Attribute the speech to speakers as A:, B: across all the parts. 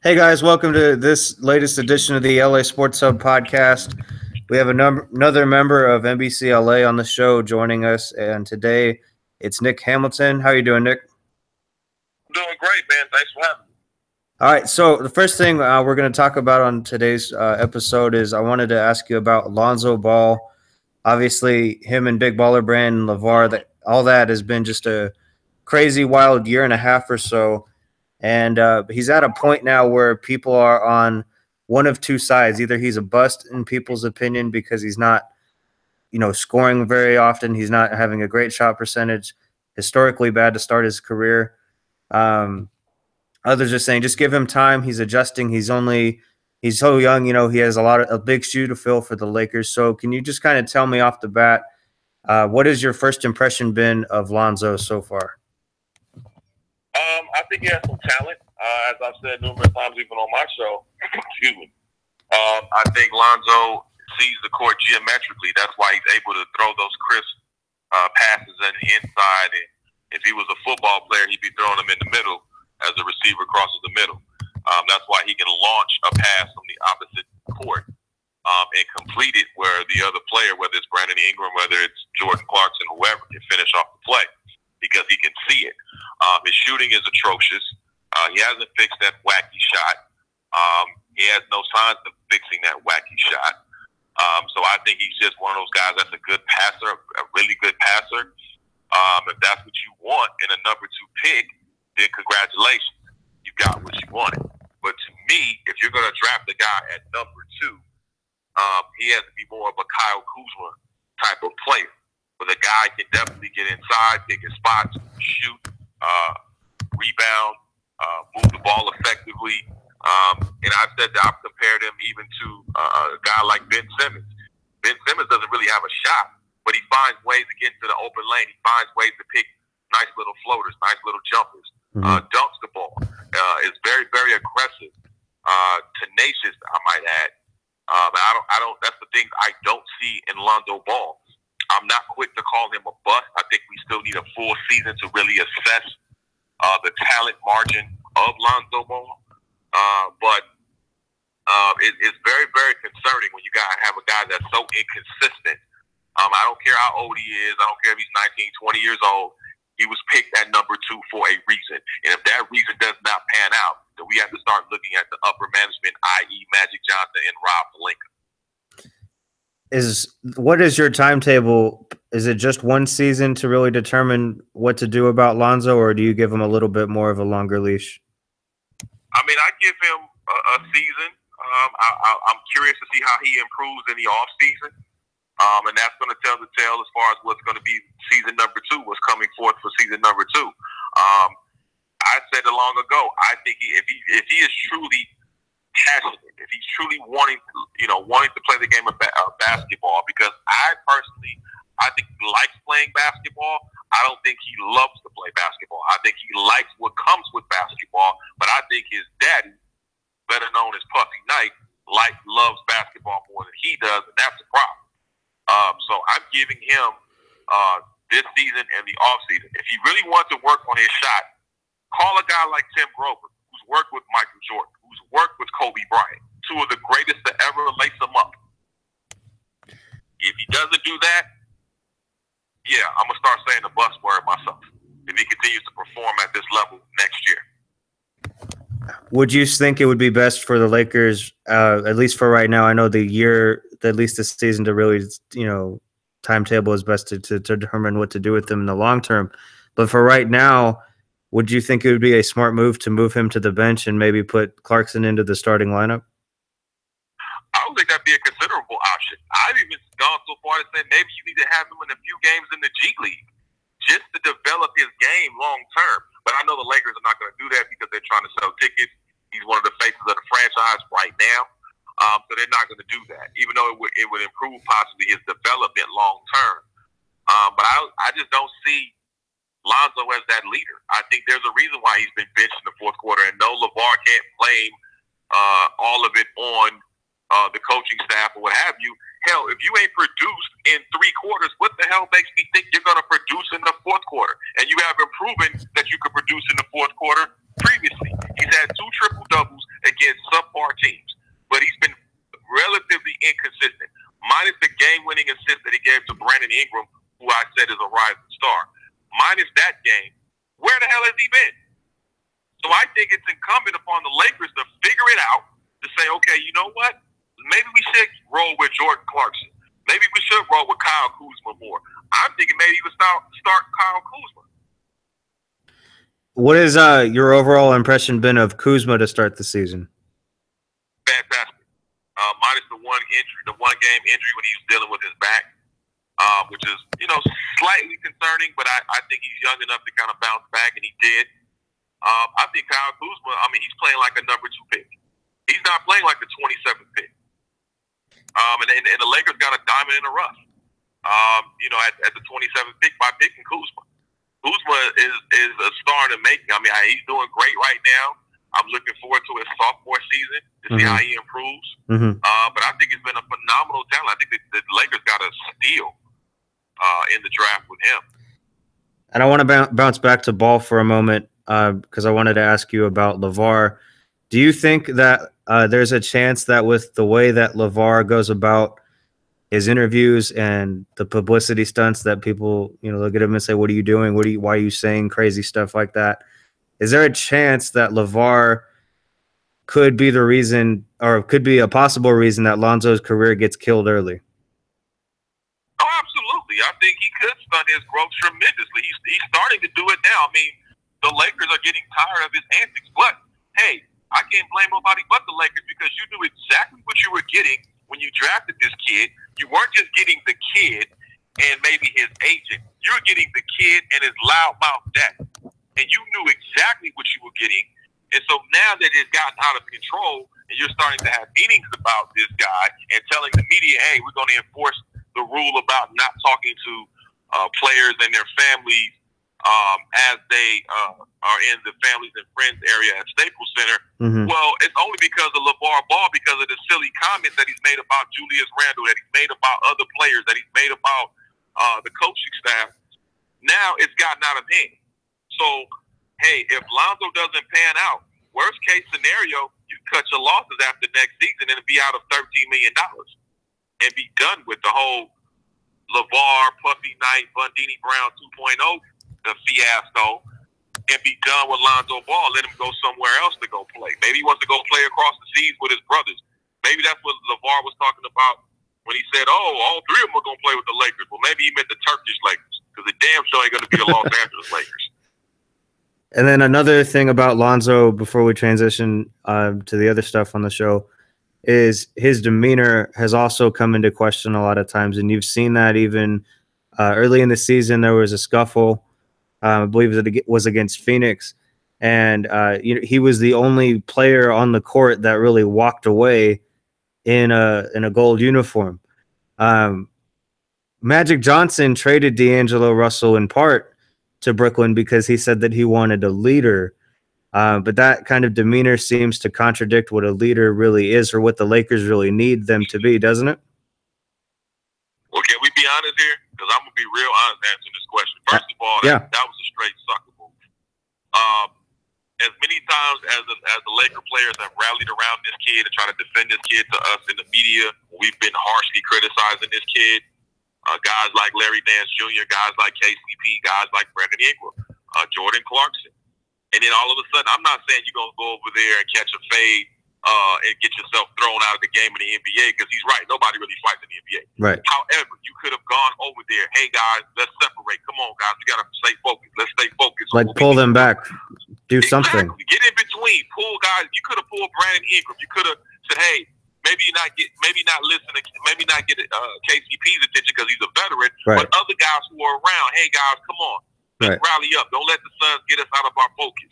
A: Hey guys, welcome to this latest edition of the LA Sports Hub podcast. We have another member of NBC LA on the show joining us, and today it's Nick Hamilton. How you doing, Nick?
B: I'm doing great, man. Thanks for having me.
A: All right, so the first thing we're going to talk about on today's episode is I wanted to ask you about Lonzo Ball. Obviously, him and Big Baller Brand and LeVar, all that has been just a crazy, wild year and a half or so. And he's at a point now where people are on one of two sides. Either he's a bust in people's opinion because he's not, scoring very often. He's not having a great shot percentage, historically bad to start his career. Others are saying just give him time. He's adjusting. He's so young. He has a big shoe to fill for the Lakers. So can you just kind of tell me off the bat, what has your first impression been of Lonzo so far?
B: I think he has some talent. As I've said numerous times, even on my show, excuse me. I think Lonzo sees the court geometrically. That's why he's able to throw those crisp passes on the inside. And if he was a football player, he'd be throwing them in the middle as the receiver crosses the middle. That's why he can launch a pass from the opposite court and complete it where the other player, whether it's Brandon Ingram, whether it's Jordan Clarkson, whoever, can finish off the play because he can see it. His shooting is atrocious. He hasn't fixed that wacky shot. He has no signs of fixing that wacky shot. So I think he's just one of those guys that's a good passer, a really good passer. If that's what you want in a number 2 pick, then congratulations. You got what you wanted. But to me, if you're going to draft a guy at number 2, he has to be more of a Kyle Kuzma type of player, where the guy can definitely get inside, pick his spots, shoot, rebound, move the ball effectively. And I've said that I've compared him even to a guy like Ben Simmons. Ben Simmons doesn't really have a shot, but he finds ways to get into the open lane. He finds ways to pick nice little floaters, nice little jumpers, dunks the ball. Is very, very aggressive, tenacious, I might add. I don't. That's the thing I don't see in Lonzo Ball. I'm not quick to call him a bust. I think we still need a full season to really assess the talent margin of Lonzo Ball. But it's very, very concerning when you have a guy that's so inconsistent. I don't care how old he is. I don't care if he's 19, 20 years old. He was picked at number 2 for a reason. And if that reason does not pan out, then we have to start looking at the upper management, i.e. Magic Johnson and Rob Pelinka.
A: What is your timetable? Is it just one season to really determine what to do about Lonzo, or do you give him a little bit more of a longer leash?
B: I mean, I give him a season. I'm curious to see how he improves in the offseason. And that's going to tell the tale as far as what's going to be season number 2, what's coming forth for season number 2. I said it long ago. I think if he is truly passionate, if he's truly wanting to play the game of basketball, because I think he likes playing basketball. I don't think he loves to play basketball. I think he likes what comes with basketball, but I think his daddy, better known as Puffy Knight, loves basketball more than he does, and that's a problem. So I'm giving him this season and the offseason. If he really wants to work on his shot, call a guy like Tim Grover, who's worked with Michael Jordan, who's worked with Kobe Bryant, 2 of the greatest to ever lace them up. If he doesn't do that, yeah, I'm going to start saying the bus word myself if he continues to perform at this level next year.
A: Would you think it would be best for the Lakers, at least for right now? I know at least the season to really, timetable is best to determine what to do with them in the long term. But for right now, would you think it would be a smart move to move him to the bench and maybe put Clarkson into the starting lineup?
B: I would think that'd be a considerable option. I've even gone so far to say maybe you need to have him in a few games in the G League just to develop his game long term. But I know the Lakers are not going to do that because they're trying to sell tickets. He's one of the faces of the franchise right now. So they're not going to do that, even though it would improve possibly his development long term. But I just don't see Lonzo as that leader. I think there's a reason why he's been benched in the fourth quarter, and no, LeVar can't blame all of it on the coaching staff or what have you. Hell, if you ain't produced in 3 quarters, what the hell makes me think you're going to produce in the fourth quarter? And you haven't proven that you could produce in the fourth quarter previously. He's had 2 triple-doubles against subpar teams, but he's been relatively inconsistent. Minus the game-winning assist that he gave to Brandon Ingram, who I said is a rising star. Minus that game, where the hell has he been? So I think it's incumbent upon the Lakers to figure it out, to say, okay, you know what? Maybe we should roll with Jordan Clarkson. Maybe we should roll with Kyle Kuzma more. I'm thinking maybe we start Kyle Kuzma.
A: What is your overall impression been of Kuzma to start the season?
B: Fantastic. Minus the one game injury when he was dealing with his back, which is, slightly concerning, but I think he's young enough to kind of bounce back, and he did. I think Kyle Kuzma, he's playing like a number 2 pick. He's not playing like the 27th pick. And the Lakers got a diamond in the rough, at the 27th pick by picking Kuzma. Kuzma is a star in the making. He's doing great right now. I'm looking forward to his sophomore season to see how he improves. But I think it's been a phenomenal talent. I think the Lakers got a steal in the draft with him.
A: And I want to bounce back to Ball for a moment because I wanted to ask you about LeVar. Do you think that there's a chance that with the way that LeVar goes about his interviews and the publicity stunts that people, look at him and say, what are you doing? Why are you saying crazy stuff like that? Is there a chance that LeVar could be the reason, or could be a possible reason, that Lonzo's career gets killed early?
B: Oh, absolutely. I think he could stunt his growth tremendously. He's starting to do it now. The Lakers are getting tired of his antics. But, hey, I can't blame nobody but the Lakers, because you knew exactly what you were getting when you drafted this kid. You weren't just getting the kid and maybe his agent. You were getting the kid and his loudmouth dad. And you knew exactly what you were getting. And so now that it's gotten out of control and you're starting to have meetings about this guy and telling the media, hey, we're going to enforce the rule about not talking to players and their families as they are in the families and friends area at Staples Center. Well, it's only because of LeVar Ball, because of the silly comments that he's made about Julius Randle, that he's made about other players, that he's made about the coaching staff. Now it's gotten out of hand. So, hey, if Lonzo doesn't pan out, worst case scenario, you cut your losses after next season and be out of $13 million and be done with the whole LeVar, Puffy Knight, Bundini Brown 2.0 fiasco, and be done with Lonzo Ball. Let him go somewhere else to go play. Maybe he wants to go play across the seas with his brothers. Maybe that's what LeVar was talking about when he said, all 3 of them are going to play with the Lakers. Well, maybe he meant the Turkish Lakers, because the damn show ain't going to be the Los Angeles Lakers.
A: And then another thing about Lonzo before we transition to the other stuff on the show is his demeanor has also come into question a lot of times. And you've seen that even early in the season. There was a scuffle, I believe it was against Phoenix. And he was the only player on the court that really walked away in a gold uniform. Magic Johnson traded D'Angelo Russell in part to Brooklyn because he said that he wanted a leader. But that kind of demeanor seems to contradict what a leader really is, or what the Lakers really need them to be, doesn't it?
B: Well, can we be honest here? Because I'm going to be real honest answering this question. First of all, that was a straight sucker move. As many times as the Laker players have rallied around this kid and tried to defend this kid to us in the media, we've been harshly criticizing this kid. Guys like Larry Nance Jr., guys like KCP, guys like Brandon Ingram, Jordan Clarkson. And then all of a sudden, I'm not saying you're going to go over there and catch a fade and get yourself thrown out of the game in the NBA, because he's right. Nobody really fights in the NBA.
A: Right.
B: However, you could have gone over there. Hey, guys, let's separate. Come on, guys. We got to stay focused. Let's stay focused.
A: Like, pull them back. Do something.
B: Get in between. Pull guys. You could have pulled Brandon Ingram. You could have said, hey, maybe not get KCP's attention because he's a veteran,
A: right.
B: But other guys who are around, hey, guys, come on. Let's rally up. Don't let the Suns get us out of our focus.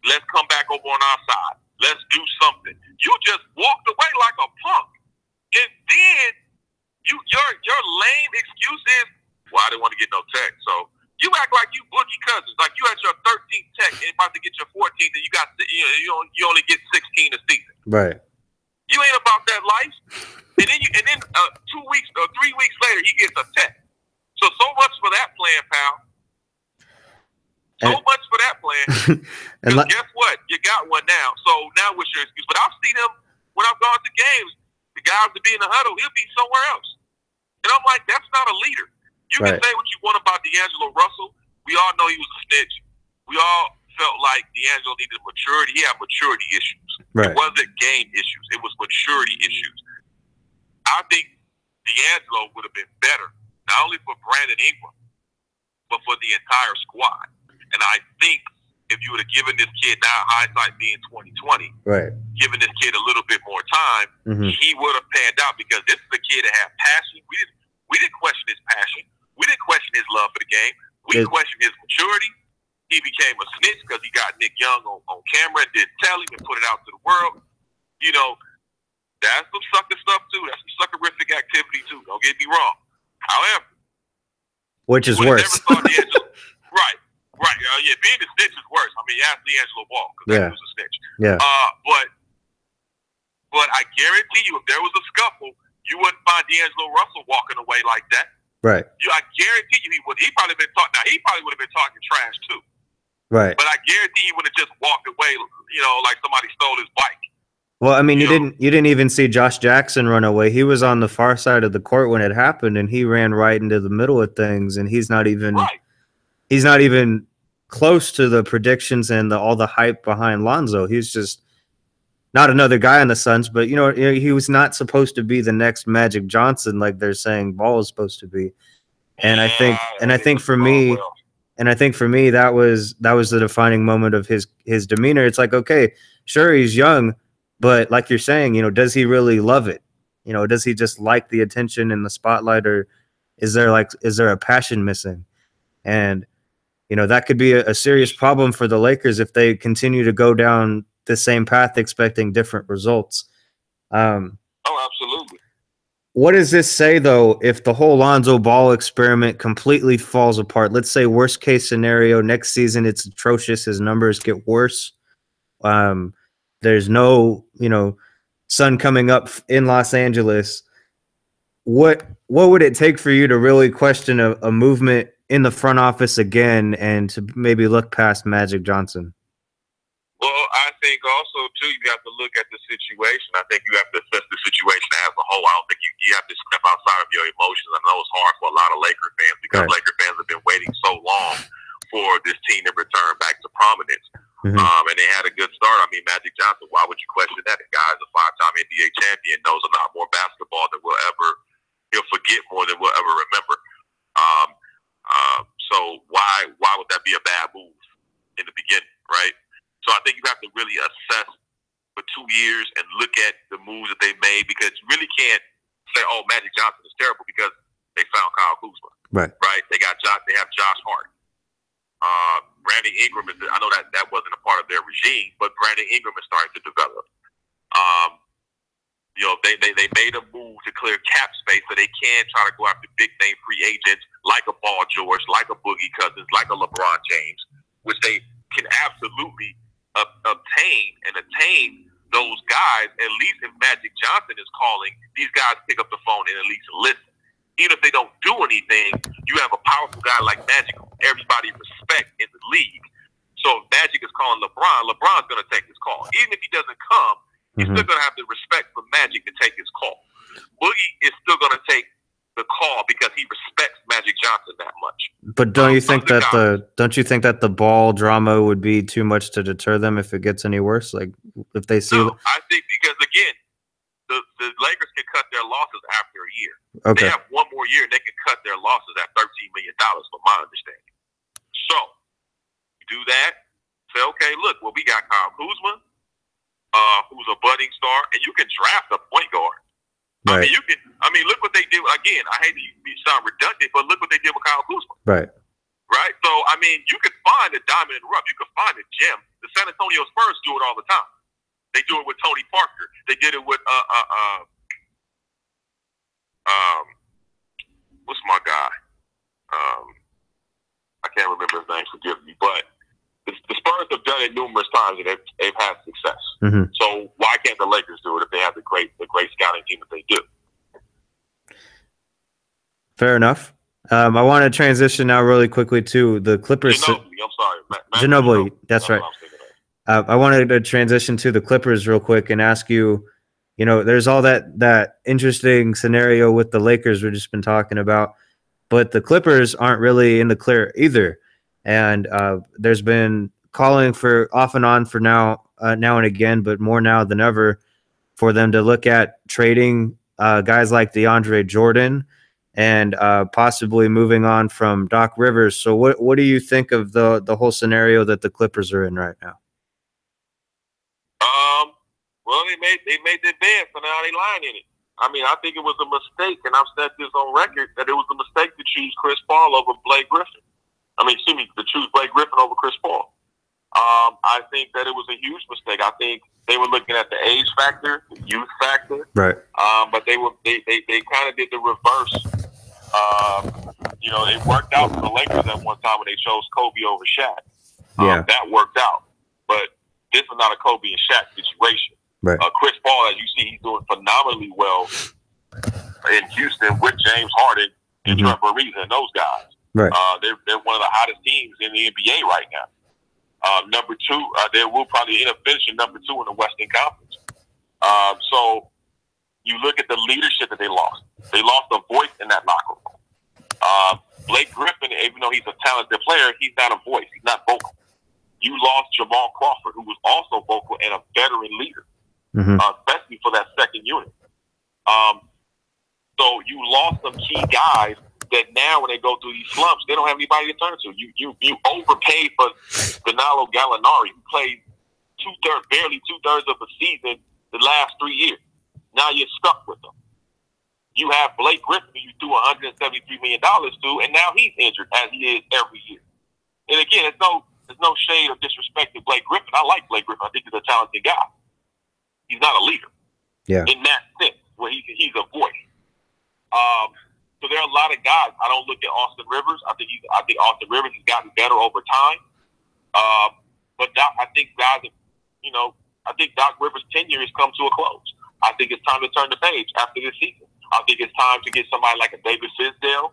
B: Let's come back over on our side. Let's do something. You just walked away like a punk. And then your lame excuse is, well, I didn't want to get no tech. So you act like you Boogie Cousins, like you at your 13th tech and about to get your 14th, and you only get 16 a season.
A: Right.
B: You ain't about that life. And then 2 weeks or 3 weeks later, he gets a tech. So much for that plan, pal. So much for that plan. Because guess what? You got one now. So now what's your excuse? But I've seen him when I've gone to games. The guys will be in the huddle. He'll be somewhere else. And I'm like, that's not a leader. You can say what you want about D'Angelo Russell. We all know he was a snitch. We all felt like D'Angelo needed maturity. He had maturity issues. It wasn't game issues. It was maturity issues. I think D'Angelo would have been better, not only for Brandon Ingram, but for the entire squad. And I think if you would have given this kid, now hindsight being 2020, given this kid a little bit more time, he would have panned out, because this is a kid that had passion. We didn't question his passion. We didn't question his love for the game. We questioned his maturity. He became a snitch because he got Nick Young on camera and didn't tell him and put it out to the world. You know, that's some sucker stuff too. That's some suckerific activity too. Don't get me wrong. However,
C: which is worse.
B: Right. Yeah, being a snitch is worse. I mean, you ask D'Angelo Ball, because that was a snitch.
C: Yeah.
B: But I guarantee you, if there was a scuffle, you wouldn't find D'Angelo Russell walking away like that.
C: Right.
B: I guarantee you he would. He probably been talking. Now he probably would have been talking trash too.
C: Right.
B: But I guarantee he would have just walked away, you know, like somebody stole his bike.
C: Well, I mean, you didn't even see Josh Jackson run away. He was on the far side of the court when it happened, and he ran right into the middle of things, and he's not even close to the predictions and all the hype behind Lonzo. He's just not another guy on the Suns, but you know, he was not supposed to be the next Magic Johnson like they're saying Ball is supposed to be. And I think for me that was the defining moment of his demeanor. It's like, okay, sure, he's young, but like you're saying, you know, does he really love it? You know, does he just like the attention and the spotlight, or is there a passion missing? And you know, that could be a serious problem for the Lakers if they continue to go down the same path expecting different results.
B: Absolutely.
C: What does this say, though, if the whole Lonzo Ball experiment completely falls apart? Let's say worst case scenario, next season it's atrocious. His numbers get worse. There's no, you know, sun coming up in Los Angeles. What would it take for you to really question a movement in the front office again and to maybe look past Magic Johnson?
B: Well, I think also, too, you have to look at the situation. I think you have to assess the situation as a whole. I don't think you have to step outside of your emotions. I know it's hard for a lot of Laker fans because Laker fans have been waiting so long for this team to return back to prominence. And they had a good start. I mean, Magic Johnson, why would you question that? The guy is a 5-time NBA champion, knows a lot more basketball than he'll forget more than we'll ever remember. So why would that be a bad move in the beginning, right? So I think you have to really assess for 2 years and look at the moves that they made, because you really can't say, "Oh, Magic Johnson is terrible," because they found Kyle Kuzma, right? They have Josh Hart. Brandon Ingram I know that wasn't a part of their regime, but Brandon Ingram is starting to develop. You know, they made a move to clear cap space so they can try to go after big name free agents like a Paul George, like a Boogie Cousins, like a LeBron James, which they can absolutely obtain and attain those guys. At least if Magic Johnson is calling, these guys pick up the phone and at least listen. Even if they don't do anything, you have a powerful guy like Magic who everybody respects in the league. So if Magic is calling LeBron's going to take his call. Even if he doesn't come, he's still going to have the respect for Magic to take his call. Boogie is still going to take the call because he respects Magic Johnson that much.
C: But don't you think that the Ball drama would be too much to deter them if it gets any worse? Like if they see,
B: I think because again, the Lakers can cut their losses after a year. Okay. They have one more year and they can cut their losses at $13 million, from my understanding. So you do that, say, okay, look, well, we got Kyle Kuzma, who's a budding star, and you can draft a point guard. Right. I mean, look what they did. Again, I hate to sound redundant, but look what they did with Kyle Kuzma.
C: Right.
B: So, I mean, you could find a diamond in the rough. You could find a gem. The San Antonio Spurs do it all the time. They do it with Tony Parker. They did it with what's my guy? I can't remember his name. Forgive me, but the Spurs have done it numerous times and they've had success. So why can't the Lakers do it if they have the great scouting team that they do?
C: Fair enough. I want to transition now really quickly to the Clippers.
B: Ginobili, I'm sorry.
C: Ginobili, that's right. I wanted to transition to the Clippers real quick and ask you, there's all that interesting scenario with the Lakers we've just been talking about, but the Clippers aren't really in the clear either. And there's been calling for off and on for now and again, but more now than ever, for them to look at trading guys like DeAndre Jordan and possibly moving on from Doc Rivers. So what do you think of the whole scenario that the Clippers are in right now?
B: Well, they made their bed, so now they lying in it. I mean, I think it was a mistake, and I've said this on record, that it was a mistake to choose Chris Paul over Blake Griffin. To choose Blake Griffin over Chris Paul. I think that it was a huge mistake. I think they were looking at the age factor, the youth factor,
C: right?
B: But they kind of did the reverse. It worked out for the Lakers at one time when they chose Kobe over Shaq. That worked out, but this is not a Kobe and Shaq situation.
C: Right.
B: Chris Paul, as you see, he's doing phenomenally well in Houston with James Harden and Trevor Ariza and those guys.
C: Right.
B: They're one of the hottest teams in the NBA right now. Number two, they will probably end up finishing number 2 in the Western Conference. So you look at the leadership that they lost. They lost a voice in that locker room. Blake Griffin, even though he's a talented player, he's not a voice. He's not vocal. You lost Jamal Crawford, who was also vocal and a veteran leader, especially for that second unit. So you lost some key guys that now when they go through these slumps, they don't have anybody to turn to. You overpaid for Danilo Gallinari, who played barely two-thirds of the season the last 3 years. Now you're stuck with them. You have Blake Griffin, who you threw $173 million to, and now he's injured, as he is every year. And again, there's no shade of disrespect to Blake Griffin. I like Blake Griffin. I think he's a talented guy. He's not a leader.
C: Yeah.
B: In that sense, where he's a voice. So there are a lot of guys. I don't look at Austin Rivers. I think Austin Rivers has gotten better over time. But I think guys, I think Doc Rivers' tenure has come to a close. I think it's time to turn the page after this season. I think it's time to get somebody like a David Fizdale.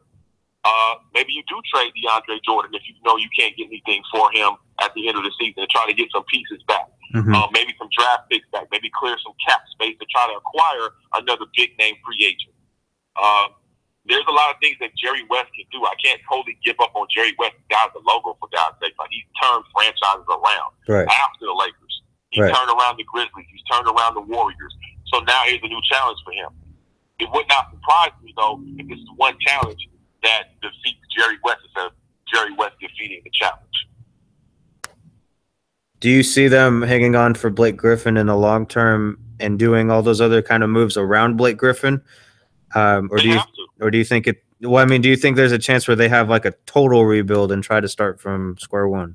B: Maybe you do trade DeAndre Jordan if you know you can't get anything for him at the end of the season and try to get some pieces back. Maybe some draft picks back. Maybe clear some cap space to try to acquire another big name free agent. There's a lot of things that Jerry West can do. I can't totally give up on Jerry West. Guy's the logo, for God's sake. Like, he's turned franchises around after the Lakers. He turned around the Grizzlies. He's turned around the Warriors. So now here's a new challenge for him. It would not surprise me, though, if this is one challenge that defeats Jerry West instead of Jerry West defeating the challenge.
C: Do you see them hanging on for Blake Griffin in the long term and doing all those other kind of moves around Blake Griffin? Or do you think it? Well, I mean, do you think there's a chance where they have like a total rebuild and try to start from square one?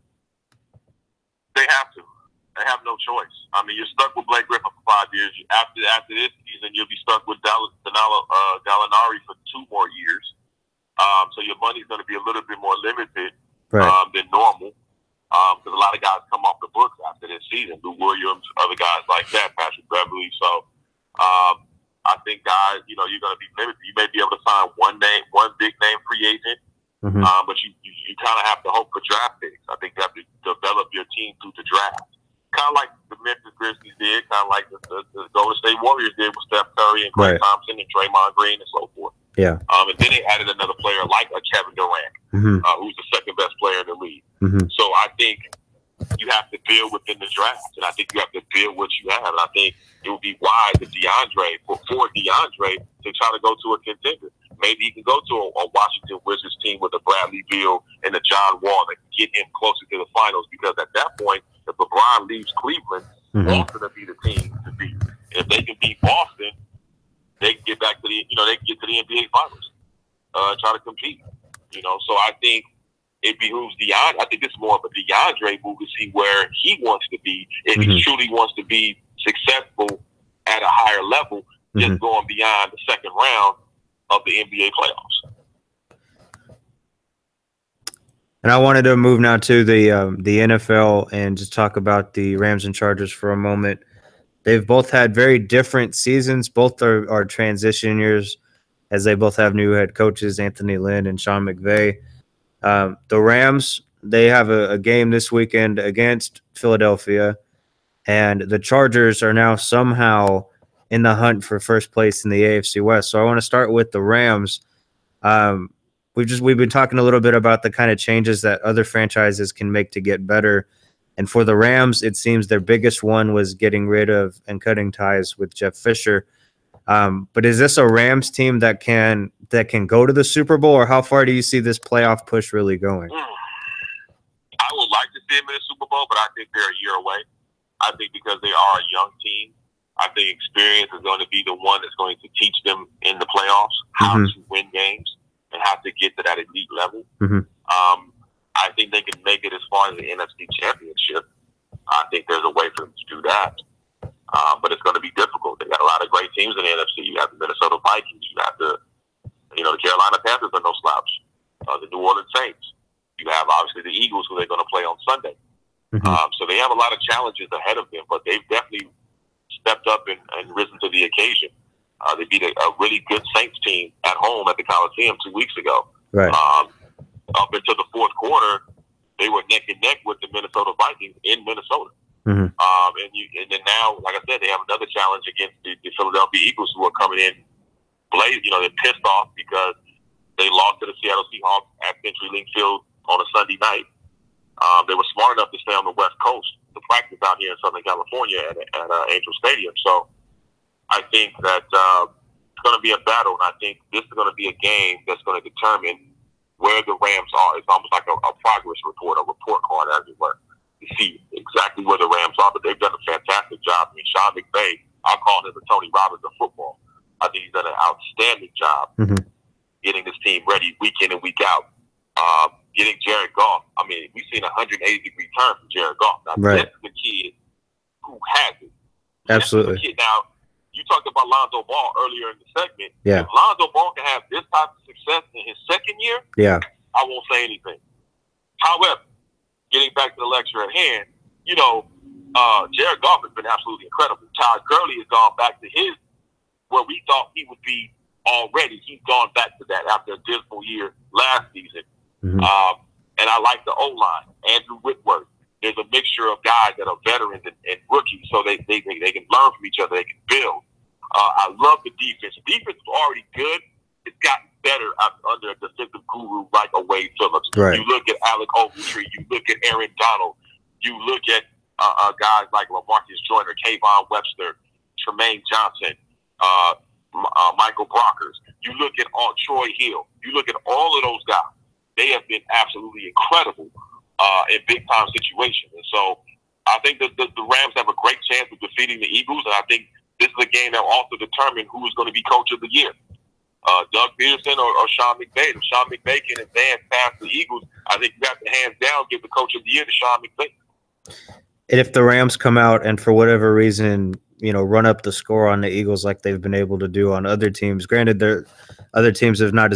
B: They have to. They have no choice. I mean, you're stuck with Blake Griffin for 5 years. After this season, you'll be stuck with Danilo Gallinari for 2 more years. So your money's going to be a little bit more limited than normal. Because a lot of guys come off the books after this season. Lou Williams, other guys like that, Patrick Beverly. So. I think guys, you're going to be limited. You may be able to sign one big name free agent, but you kind of have to hope for draft picks. I think you have to develop your team through the draft, kind of like the Memphis Grizzlies did, kind of like the Golden State Warriors did with Steph Curry and Klay Thompson and Draymond Green and so forth.
C: Yeah.
B: And then they added another player like a Kevin Durant, who's the second best player in the league. So I think you have to build within the draft, and I think you have to build what you have. And I think it would be wise for DeAndre to try to go to a contender. Maybe he can go to a Washington Wizards team with a Bradley Beal and a John Wall that can get him closer to the finals. Because at that point, if LeBron leaves Cleveland, Boston will be the team to beat. And if they can beat Boston, they can get back to the NBA finals, try to compete. So I think it behooves DeAndre. I think this is more of a DeAndre move to see where he wants to be if he truly wants to be successful at a higher level, just going beyond the second round of the NBA playoffs.
C: And I wanted to move now to the NFL and just talk about the Rams and Chargers for a moment. They've both had very different seasons. Both are transition years. as they both have new head coaches, Anthony Lynn and Sean McVay. The Rams, they have a game this weekend against Philadelphia, and the Chargers are now somehow in the hunt for first place in the AFC West. So I want to start with the Rams. We've been talking a little bit about the kind of changes that other franchises can make to get better. And for the Rams, it seems their biggest one was getting rid of and cutting ties with Jeff Fisher. But is this a Rams team that can go to the Super Bowl, or how far do you see this playoff push really going?
B: I would like to see them in the Super Bowl, but I think they're a year away. I think because they are a young team, I think experience is going to be the one that's going to teach them in the playoffs how to win games and how to get to that elite level. I think they can make it as far as the NFC Championship. I think there's a way for them to do that. But it's going to be difficult. They got a lot of great teams in the NFC. You have the Minnesota Vikings. You have the Carolina Panthers are no slouch. The New Orleans Saints. You have obviously the Eagles, who they're going to play on Sunday. So they have a lot of challenges ahead of them, but they've definitely stepped up and risen to the occasion. They beat a really good Saints team at home at the Coliseum 2 weeks ago.
C: Right.
B: Up into the fourth quarter, they were neck and neck with the Minnesota Vikings in Minnesota. And then now, like I said, they have another challenge against the Philadelphia Eagles, who are coming in blazed. They're pissed off because they lost to the Seattle Seahawks at CenturyLink Field on a Sunday night. They were smart enough to stay on the West Coast to practice out here in Southern California at Angel Stadium. So I think that it's going to be a battle, and I think this is going to be a game that's going to determine where the Rams are. It's almost like a progress report, a report card, as it were, to see exactly where the Rams are. But they've done a fantastic job. I mean, Sean McVay, I'll call him the Tony Robbins of football. I think he's done an outstanding job getting this team ready week in and week out. Getting Jared Goff. I mean, we've seen a 180-degree turn from Jared Goff. Now, that's the kid who has it.
C: Absolutely.
B: Now, you talked about Lonzo Ball earlier in the segment.
C: Yeah.
B: If Lonzo Ball can have this type of success in his second year, I won't say anything. However, getting back to the lecture at hand, Jared Goff has been absolutely incredible. Todd Gurley has gone back to where we thought he would be already. He's gone back to that after a dismal year last season. And I like the O-line. Andrew Whitworth. There's a mixture of guys that are veterans and rookies, so they can learn from each other. They can build. I love the defense. The defense is already good. It's gotten better under a defensive guru like a Wade Phillips.
C: Right.
B: You look at Alec Ogletree. You look at Aaron Donald. You look at guys like LaMarcus Joyner, Kayvon Webster, Tremaine Johnson, Michael Brockers. You look at Troy Hill. You look at all of those guys. They have been absolutely incredible in big-time situations. And so I think that the Rams have a great chance of defeating the Eagles, and I think this is a game that will also determine who is going to be Coach of the Year, Doug Peterson or Sean McVay. If Sean McVay can advance past the Eagles, I think you have to hands down give the Coach of the Year to Sean McVay.
C: And if the Rams come out and for whatever reason, run up the score on the Eagles like they've been able to do on other teams. Granted, their other teams have not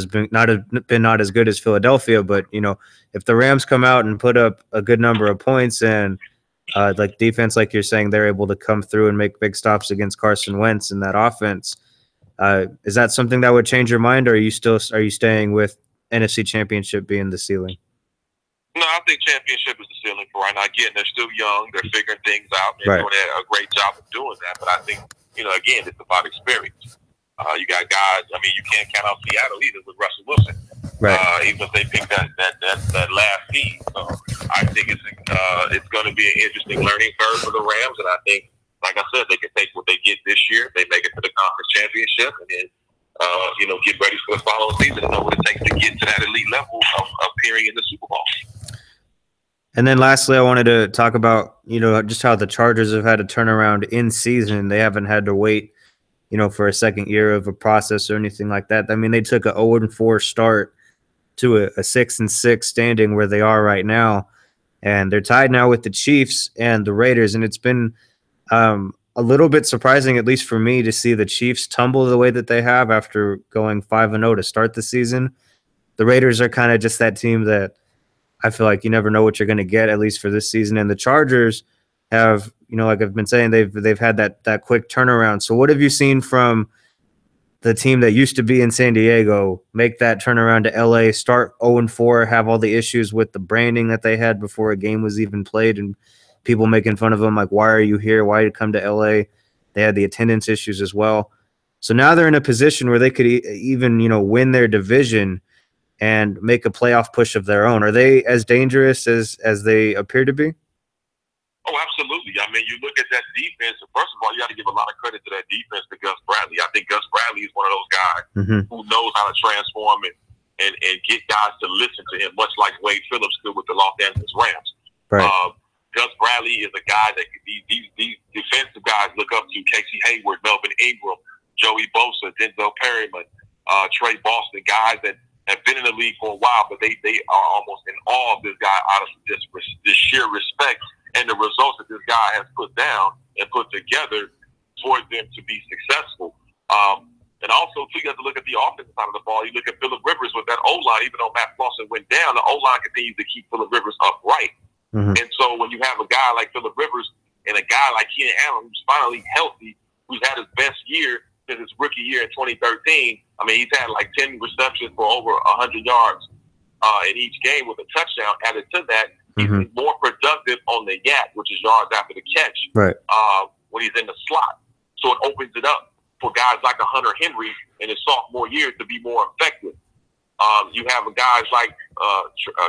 C: been as good as Philadelphia, but if the Rams come out and put up a good number of points and like defense, like you're saying, they're able to come through and make big stops against Carson Wentz in that offense. Is that something that would change your mind, or are you staying with NFC Championship being the ceiling?
B: No, I think championship is the ceiling for right now. Again, they're still young. They're figuring things out. They're doing a great job of doing that. But I think, again, it's about experience. You got guys. I mean, you can't count out Seattle either with Russell Wilson.
C: Right.
B: Even if they picked that last seed. So I think it's going to be an interesting learning curve for the Rams. And I think, like I said, they can take what they get this year. They make it to the conference championship, and then get ready for the following season and know what it takes to get to that elite level of appearing in the Super Bowl.
C: And then lastly, I wanted to talk about, just how the Chargers have had to turn around in season. They haven't had to wait, for a second year of a process or anything like that. I mean, they took a 0-4 start to a 6-6 standing where they are right now. And they're tied now with the Chiefs and the Raiders. And it's been a little bit surprising, at least for me, to see the Chiefs tumble the way that they have after going 5-0 to start the season. The Raiders are kind of just that team that I feel like you never know what you're going to get, at least for this season. And the Chargers have, like I've been saying, they've had that quick turnaround. So what have you seen from the team that used to be in San Diego make that turnaround to LA, start 0-4, have all the issues with the branding that they had before a game was even played, and people making fun of them like, why are you here? Why did you come to LA? They had the attendance issues as well. So now they're in a position where they could even, win their division and make a playoff push of their own. Are they as dangerous as they appear to be?
B: Oh, absolutely. I mean, you look at that defense. First of all, you got to give a lot of credit to that defense to Gus Bradley. I think Gus Bradley is one of those guys who knows how to transform and get guys to listen to him, much like Wade Phillips did with the Los Angeles Rams.
C: Right.
B: Gus Bradley is a guy that these defensive guys look up to: Casey Hayward, Melvin Ingram, Joey Bosa, Denzel Perryman, Trey Boston, guys that have been in the league for a while, but they are almost in awe of this guy out of just sheer respect and the results that this guy has put down and put together for them to be successful. And also, too, you have to look at the offensive side of the ball. You look at Phillip Rivers with that O-line. Even though Matt Flossin went down, the O-line continues to keep Phillip Rivers upright. And so when you have a guy like Phillip Rivers and a guy like Keenan Allen who's finally healthy, who's had his best year since his rookie year in 2013, I mean, he's had like 10 receptions for over 100 yards in each game with a touchdown. Added to that, he's more productive on the YAC, which is yards after the catch, when he's in the slot. So it opens it up for guys like a Hunter Henry in his sophomore year to be more effective. You have guys like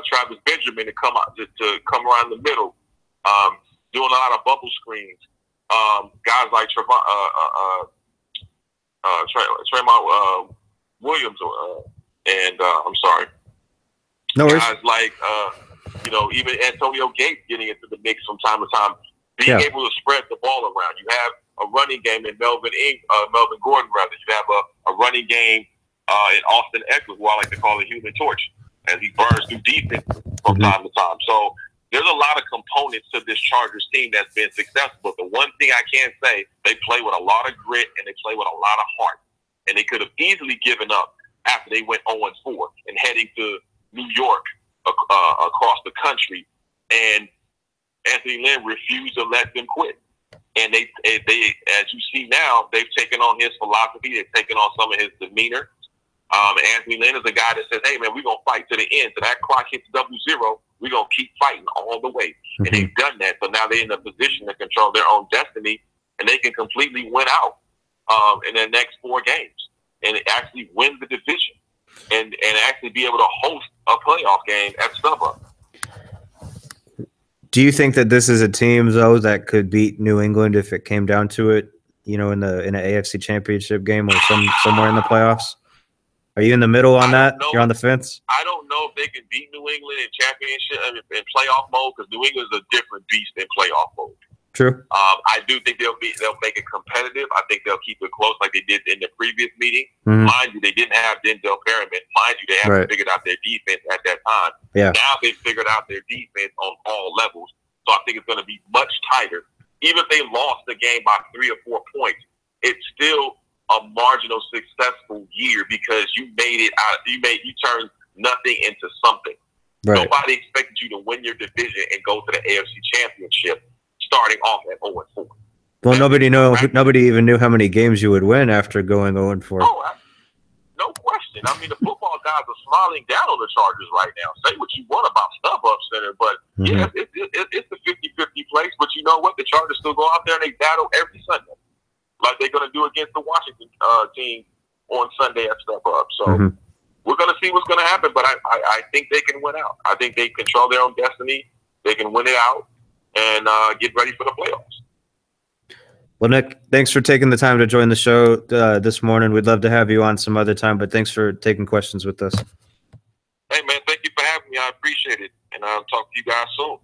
B: Travis Benjamin to come out to come around the middle, doing a lot of bubble screens. Guys like Tremont Williams, and I'm sorry, guys like even Antonio Gates getting into the mix from time to time, being able to spread the ball around. You have a running game in Melvin Gordon, rather. You have a running game in Austin Eckler, who I like to call a human torch, as he burns through defense from time to time. So there's a lot of components to this Chargers team that's been successful. But the one thing I can say, they play with a lot of grit and they play with a lot of heart. And they could have easily given up after they went 0-4 and heading to New York across the country. And Anthony Lynn refused to let them quit. And they, as you see now, they've taken on his philosophy. They've taken on some of his demeanor. Anthony Lynn is a guy that says, hey, man, we're going to fight to the end. So that clock hits 0-0, we're going to keep fighting all the way. And they've done that. So now they're in a position to control their own destiny, and they can completely win out in their next 4 games and actually win the division and actually be able to host a playoff game at StubHub.
C: Do you think that this is a team, though, that could beat New England if it came down to it, in an AFC Championship game or somewhere in the playoffs? Are you in the middle on that? You're on the fence?
B: I don't know if they can beat New England in championship in playoff mode, because New England is a different beast in playoff mode.
C: True.
B: I do think they'll make it competitive. I think they'll keep it close like they did in the previous meeting. Mind you, they didn't have Denzel Perryman. Mind you, they haven't figured out their defense at that time.
C: Yeah.
B: Now they've figured out their defense on all levels. So I think it's going to be much tighter. Even if they lost the game by 3 or 4 points, it's still a marginal successful year, because you made it out. You turned nothing into something. Right. Nobody expected you to win your division and go to the AFC Championship starting off at 0-4.
C: Well, nobody even knew how many games you would win after going 0-4.
B: Oh, no question. I mean, the football guys are smiling down on the Chargers right now. Say what you want about StubHub Center, but yeah, it's a 50-50 place. But you know what? The Chargers still go out there and they battle every Sunday, like they're going to do against the Washington team on Sunday at StubHub. So we're going to see what's going to happen, but I think they can win out. I think they control their own destiny. They can win it out and get ready for the playoffs.
C: Well, Nick, thanks for taking the time to join the show this morning. We'd love to have you on some other time, but thanks for taking questions with us.
B: Hey, man, thank you for having me. I appreciate it, and I'll talk to you guys soon.